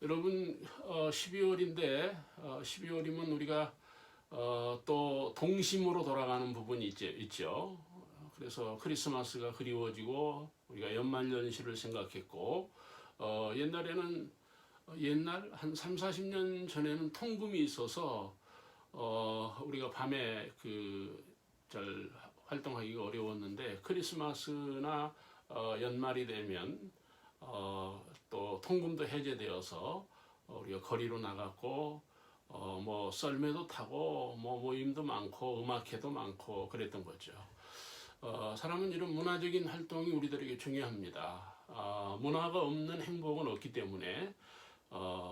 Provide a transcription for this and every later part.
여러분 12월인데 12월이면 우리가 또 동심으로 돌아가는 부분이 있죠. 그래서 크리스마스가 그리워지고 우리가 연말연시를 생각했고 옛날 한 3, 40년 전에는 통금이 있어서 우리가 밤에 잘 활동하기가 어려웠는데 크리스마스나 연말이 되면 또 통금도 해제되어서 우리가 거리로 나갔고 뭐 썰매도 타고 뭐 모임도 많고 음악회도 많고 그랬던 거죠. 사람은 이런 문화적인 활동이 우리들에게 중요합니다. 문화가 없는 행복은 없기 때문에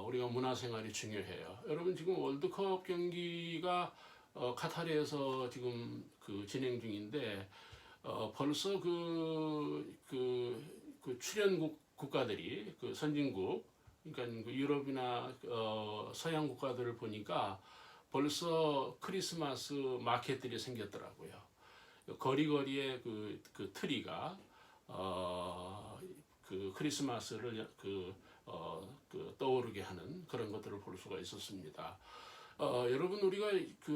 우리가 문화생활이 중요해요. 여러분 지금 월드컵 경기가 카타르에서 지금 진행 중인데 벌써 출연국 국가들이 선진국 그러니까 유럽이나 서양 국가들을 보니까 벌써 크리스마스 마켓들이 생겼더라고요. 거리거리에 그 트리가 크리스마스를 떠오르게 하는 그런 것들을 볼 수가 있었습니다. 여러분 우리가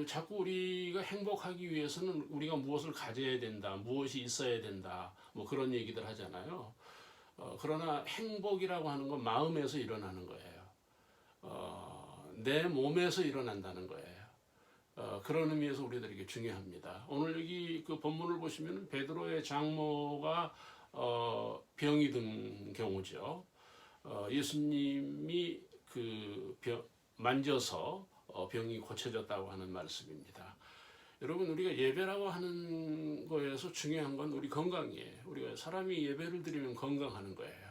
자꾸 우리가 행복하기 위해서는 우리가 무엇을 가져야 된다, 무엇이 있어야 된다, 뭐 그런 얘기들 하잖아요. 그러나 행복이라고 하는 건 마음에서 일어나는 거예요. 내 몸에서 일어난다는 거예요. 그런 의미에서 우리들에게 중요합니다. 오늘 여기 본문을 보시면 베드로의 장모가 병이 든 경우죠. 예수님이 만져서 병이 고쳐졌다고 하는 말씀입니다. 여러분 우리가 예배라고 하는 거에서 중요한 건 우리 건강이에요. 우리가 사람이 예배를 드리면 건강하는 거예요.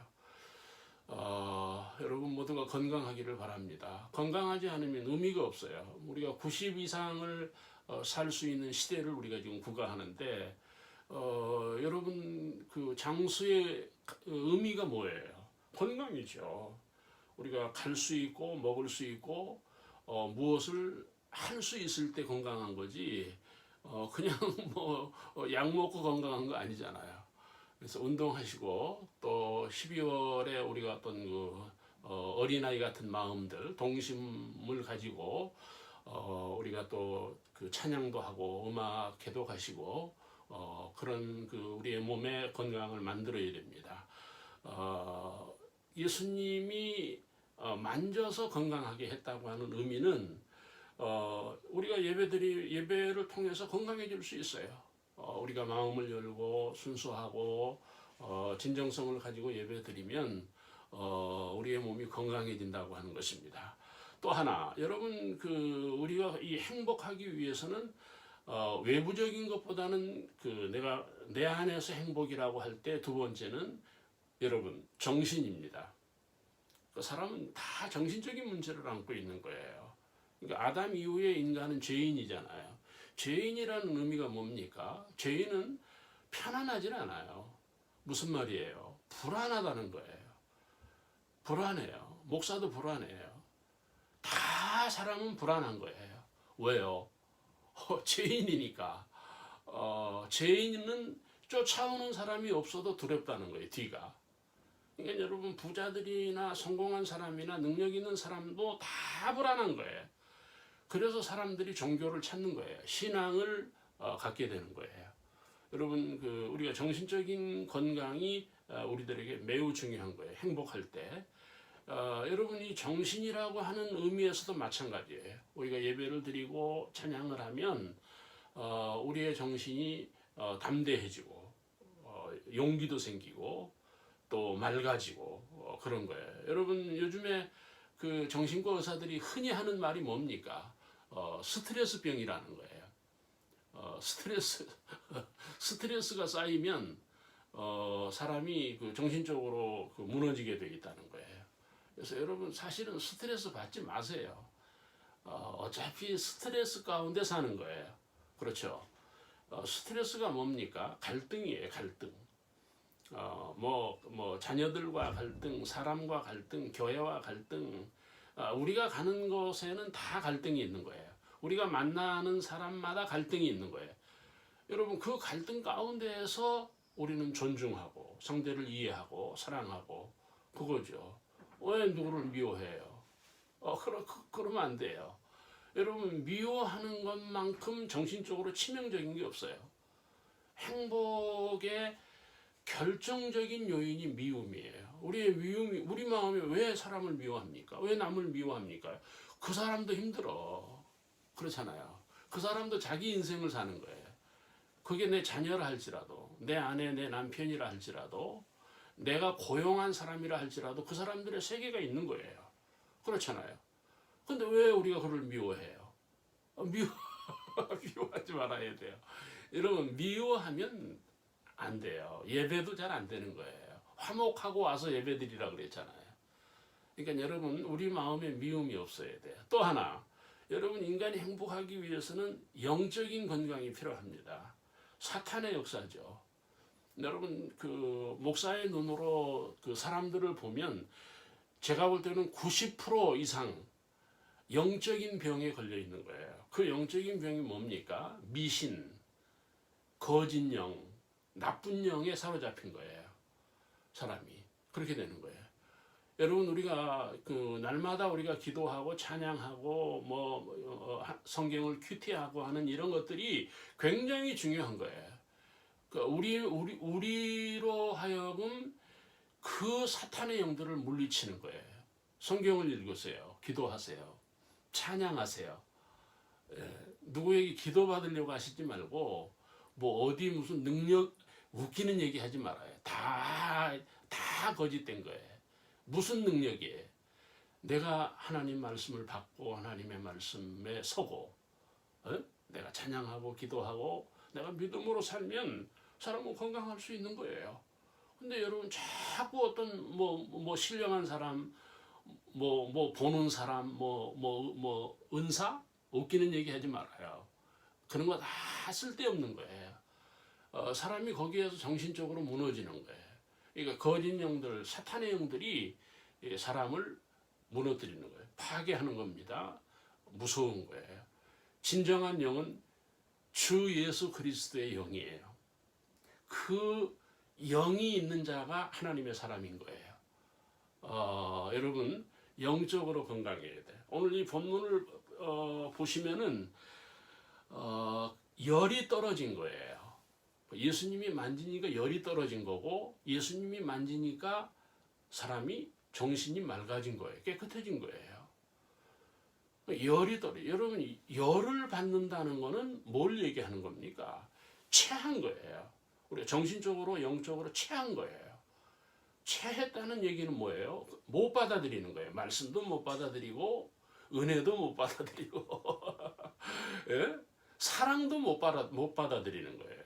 여러분 모두가 건강하기를 바랍니다. 건강하지 않으면 의미가 없어요. 우리가 90 이상을 살 수 있는 시대를 우리가 지금 구가하는데 여러분 장수의 의미가 뭐예요? 건강이죠. 우리가 갈 수 있고 먹을 수 있고 무엇을 할 수 있을 때 건강한 거지 그냥 뭐 약 먹고 건강한 거 아니잖아요. 그래서 운동하시고 또 12월에 우리가 어떤 어린아이 같은 마음들 동심을 가지고 우리가 또 찬양도 하고 음악회도 가시고 그런 우리의 몸의 건강을 만들어야 됩니다. 예수님이 만져서 건강하게 했다고 하는 의미는 우리가 예배를 통해서 건강해질 수 있어요. 우리가 마음을 열고 순수하고 진정성을 가지고 예배드리면 우리의 몸이 건강해진다고 하는 것입니다. 또 하나, 여러분 우리가 이 행복하기 위해서는 외부적인 것보다는 내가 내 안에서 행복이라고 할 때 두 번째는 여러분 정신입니다. 사람은 다 정신적인 문제를 안고 있는 거예요. 그러니까 아담 이후에 인간은 죄인이잖아요. 죄인이라는 의미가 뭡니까? 죄인은 편안하진 않아요. 무슨 말이에요? 불안하다는 거예요. 불안해요. 목사도 불안해요. 다 사람은 불안한 거예요. 왜요? 죄인이니까. 죄인은 쫓아오는 사람이 없어도 두렵다는 거예요. 뒤가. 그러니까 여러분 부자들이나 성공한 사람이나 능력 있는 사람도 다 불안한 거예요. 그래서 사람들이 종교를 찾는 거예요. 신앙을 갖게 되는 거예요. 여러분 우리가 정신적인 건강이 우리들에게 매우 중요한 거예요. 행복할 때. 여러분 이 정신이라고 하는 의미에서도 마찬가지예요. 우리가 예배를 드리고 찬양을 하면 우리의 정신이 담대해지고 용기도 생기고 또 맑아지고 그런 거예요. 여러분 요즘에 정신과 의사들이 흔히 하는 말이 뭡니까? 스트레스병이라는 거예요. 스트레스가 쌓이면 사람이 정신적으로 무너지게 되어 있다는 거예요. 그래서 여러분 사실은 스트레스 받지 마세요. 어차피 스트레스 가운데 사는 거예요. 그렇죠? 스트레스가 뭡니까? 갈등이에요. 갈등. 자녀들과 갈등, 사람과 갈등, 교회와 갈등, 우리가 가는 곳에는 다 갈등이 있는 거예요. 우리가 만나는 사람마다 갈등이 있는 거예요. 여러분 그 갈등 가운데에서 우리는 존중하고 상대를 이해하고 사랑하고 그거죠. 왜 누구를 미워해요? 그러면 안 돼요. 여러분, 미워하는 것만큼 정신적으로 치명적인 게 없어요. 행복의 결정적인 요인이 미움이에요. 우리 마음이 왜 사람을 미워합니까? 왜 남을 미워합니까? 그 사람도 힘들어. 그렇잖아요. 그 사람도 자기 인생을 사는 거예요. 그게 내 자녀라 할지라도, 내 아내, 내 남편이라 할지라도, 내가 고용한 사람이라 할지라도 그 사람들의 세계가 있는 거예요. 그렇잖아요. 근데 왜 우리가 그를 미워해요? 미워하지 말아야 돼요. 여러분, 미워하면 안 돼요. 예배도 잘 안 되는 거예요. 화목하고 와서 예배드리라 그랬잖아요. 그러니까 여러분, 우리 마음에 미움이 없어야 돼요. 또 하나, 여러분, 인간이 행복하기 위해서는 영적인 건강이 필요합니다. 사탄의 역사죠. 여러분, 그 목사의 눈으로 그 사람들을 보면 제가 볼 때는 90% 이상 영적인 병에 걸려 있는 거예요. 그 영적인 병이 뭡니까? 미신, 거짓 영, 나쁜 영에 사로잡힌 거예요. 사람이 그렇게 되는 거예요. 여러분, 우리가 그 날마다 우리가 기도하고 찬양하고 성경을 큐티하고 하는 이런 것들이 굉장히 중요한 거예요. 우리로 하여금 그 사탄의 영들을 물리치는 거예요. 성경을 읽으세요. 기도하세요. 찬양하세요. 누구에게 기도받으려고 하시지 말고 어디 무슨 능력 웃기는 얘기 하지 말아요. 다 거짓된 거예요. 무슨 능력이에요? 내가 하나님 말씀을 받고 하나님의 말씀에 서고 내가 찬양하고 기도하고 내가 믿음으로 살면 사람은 건강할 수 있는 거예요. 근데 여러분, 자꾸 어떤 신령한 사람, 보는 사람, 은사 웃기는 얘기 하지 말아요. 그런 거 다 쓸데없는 거예요. 사람이 거기에서 정신적으로 무너지는 거예요. 그러니까 거짓 영들, 사탄의 영들이 사람을 무너뜨리는 거예요. 파괴하는 겁니다. 무서운 거예요. 진정한 영은 주 예수 그리스도의 영이에요. 그 영이 있는 자가 하나님의 사람인 거예요. 여러분, 영적으로 건강해야 돼요. 오늘 이 본문을 보시면은 열이 떨어진 거예요. 예수님이 만지니까 열이 떨어진 거고, 예수님이 만지니까 사람이 정신이 맑아진 거예요. 깨끗해진 거예요. 열이 떨어져. 여러분, 열을 받는다는 거는 뭘 얘기하는 겁니까? 체한 거예요. 우리가 정신적으로, 영적으로 체한 거예요. 체했다는 얘기는 뭐예요? 못 받아들이는 거예요. 말씀도 못 받아들이고, 은혜도 못 받아들이고, 예? 사랑도 못 받아들이는 거예요.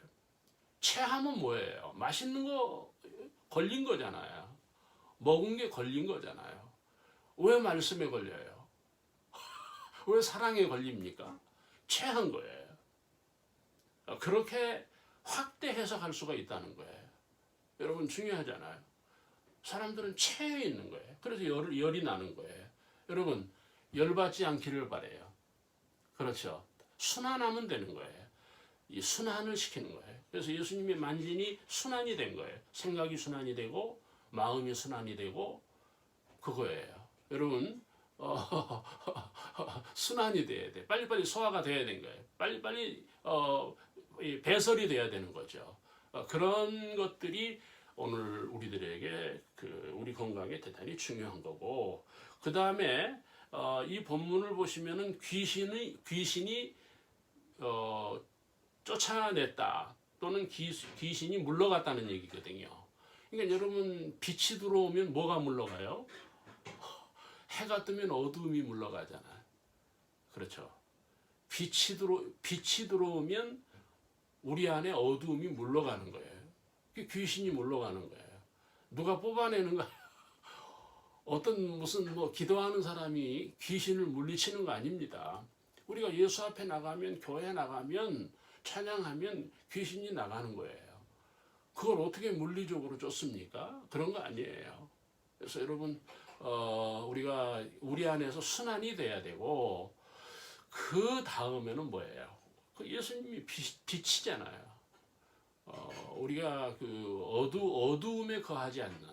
체하면 뭐예요? 맛있는 거 걸린 거잖아요. 먹은 게 걸린 거잖아요. 왜 말씀에 걸려요? 왜 사랑에 걸립니까? 체한 거예요. 그렇게 확대 해석할 수가 있다는 거예요. 여러분, 중요하잖아요. 사람들은 체해 있는 거예요. 그래서 열이 나는 거예요. 여러분, 열받지 않기를 바라요. 그렇죠. 순환하면 되는 거예요. 이 순환을 시키는 거예요. 그래서 예수님이 만지니 순환이 된 거예요. 생각이 순환이 되고 마음이 순환이 되고 그거예요. 여러분, 순환이 돼야 돼. 빨리빨리 소화가 돼야 되는 거예요. 빨리빨리 배설이 돼야 되는 거죠. 그런 것들이 오늘 우리들에게 우리 건강에 대단히 중요한 거고, 그 다음에 이 본문을 보시면은 귀신이 쫓아냈다 또는 귀신이 물러갔다는 얘기거든요. 그러니까 여러분, 빛이 들어오면 뭐가 물러가요? 해가 뜨면 어두움이 물러가잖아요. 그렇죠. 빛이 들어오면 우리 안에 어두움이 물러가는 거예요. 귀신이 물러가는 거예요. 누가 뽑아내는 거예요? 무슨 기도하는 사람이 귀신을 물리치는 거 아닙니다. 우리가 예수 앞에 나가면, 교회 나가면, 찬양하면 귀신이 나가는 거예요. 그걸 어떻게 물리적으로 쫓습니까? 그런 거 아니에요. 그래서 여러분, 우리가 우리 안에서 순환이 돼야 되고, 그 다음에는 뭐예요? 예수님이 빛이잖아요. 우리가 어두움에 거하지 않는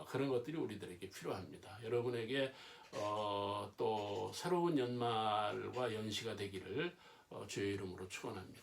그런 것들이 우리들에게 필요합니다. 여러분에게 또 새로운 연말과 연시가 되기를 주의 이름으로 축원합니다.